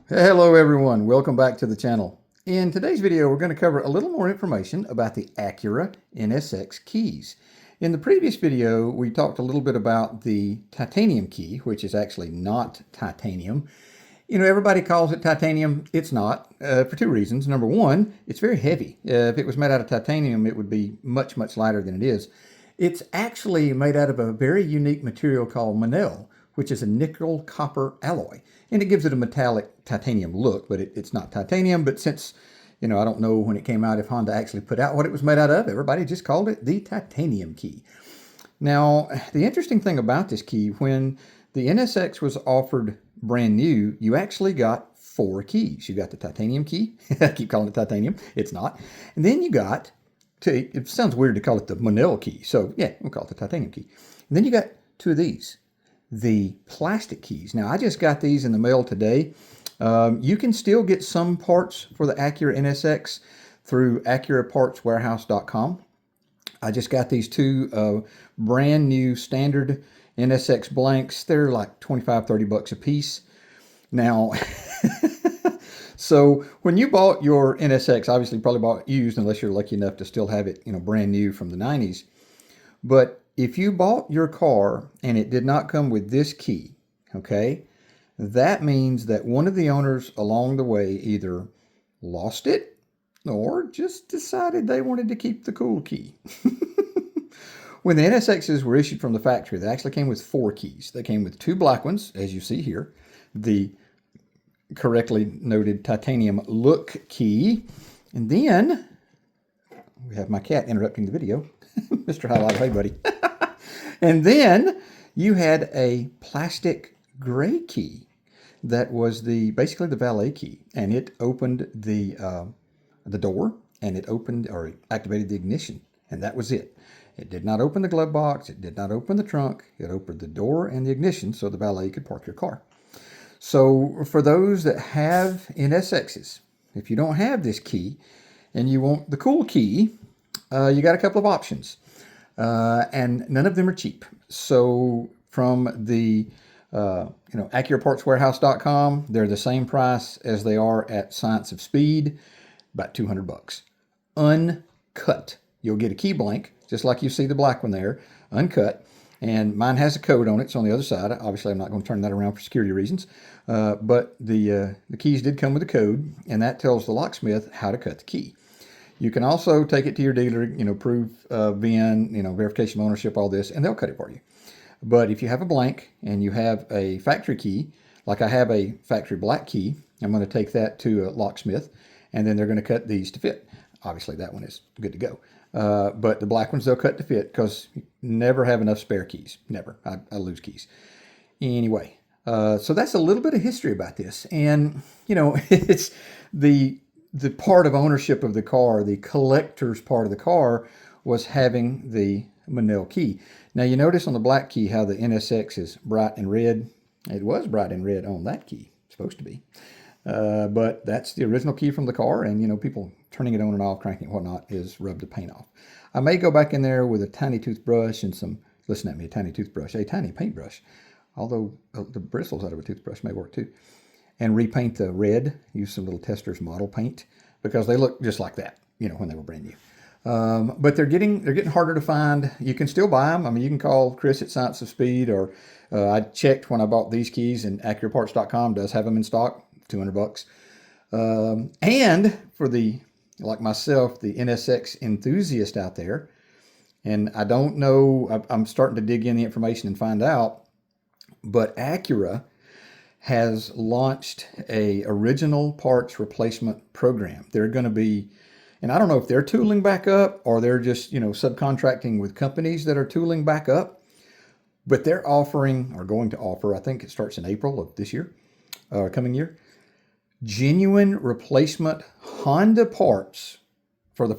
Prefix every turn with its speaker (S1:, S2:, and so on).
S1: Hello everyone, welcome back to the channel. In today's video, we're going to cover a little more information about the Acura NSX keys. In the previous video, we talked a little bit about the titanium key, which is actually not titanium. You know, everybody calls it titanium. It's not, for two reasons. Number one, it's very heavy. If it was made out of titanium, it would be much, much lighter than it is. It's actually made out of a very unique material called Monel, which is a nickel copper alloy. And it gives it a metallic titanium look, but it's not titanium. But since, you know, I don't know when it came out if Honda actually put out what it was made out of, everybody just called it the titanium key. Now, the interesting thing about this key, when the NSX was offered brand new, you actually got 4 keys. You got the titanium key. I keep calling it titanium. It's not. And then you got, it sounds weird to call it the Monel key. So yeah, we'll call it the titanium key. And then you got 2 of these, the plastic keys. Now, I just got these in the mail today. You can still get some parts for the Acura NSX through AcuraPartsWarehouse.com. I just got these 2 brand new standard NSX blanks. They're like 25, 30 bucks a piece. Now, so when you bought your NSX, obviously you probably bought used unless you're lucky enough to still have it, you know, brand new from the 90s. But if you bought your car and it did not come with this key, okay, that means that one of the owners along the way either lost it or just decided they wanted to keep the cool key. When the NSXs were issued from the factory, they actually came with 4 keys. They came with 2 black ones, as you see here, the correctly noted titanium look key. And then we have my cat interrupting the video. Mr. Highlighter, hey buddy. And then you had a plastic gray key that was basically the valet key, and it opened the door, and it opened or activated the ignition, and that was it. It did not open the glove box. It did not open the trunk. It opened the door and the ignition so the valet could park your car. So for those that have NSXs, if you don't have this key and you want the cool key, you got a couple of options. And none of them are cheap. So from the AcuraPartsWarehouse.com, they're the same price as they are at Science of Speed, about 200 bucks. Uncut. You'll get a key blank, just like you see the black one there, uncut. And mine has a code on it. It's on the other side. Obviously, I'm not going to turn that around for security reasons. But the keys did come with a code, and that tells the locksmith how to cut the key. You can also take it to your dealer, you know, prove VIN, you know, verification of ownership, all this, and they'll cut it for you. But if you have a blank and you have a factory key, like I have a factory black key, I'm going to take that to a locksmith, and then they're going to cut these to fit. Obviously, that one is good to go. But the black ones, they'll cut to fit because you never have enough spare keys. Never. I lose keys. Anyway, so that's a little bit of history about this. And, you know, it's the part of ownership of the car, the collector's part of the car, was having the Monel key. Now you notice on the black key how the NSX is bright and red. It was bright and red on that key, supposed to be. But that's the original key from the car, and you know, people turning it on and off, cranking it, whatnot, is rub the paint off. I may go back in there with a tiny toothbrush and some, listen at me, a tiny toothbrush, a tiny paintbrush, although the bristles out of a toothbrush may work too, and repaint the red, use some little Testors model paint, because they look just like that, you know, when they were brand new. But they're getting harder to find. You can still buy them. I mean, you can call Chris at Science of Speed, or I checked when I bought these keys, and AcuraParts.com does have them in stock, 200 bucks. And for the, like myself, the NSX enthusiast out there, and I don't know, I'm starting to dig in the information and find out, but Acura has launched a original parts replacement program. They're going to be, and I don't know if they're tooling back up or they're just, you know, subcontracting with companies that are tooling back up, but they're offering, or going to offer, I think it starts in April of this year, coming year, genuine replacement Honda parts for the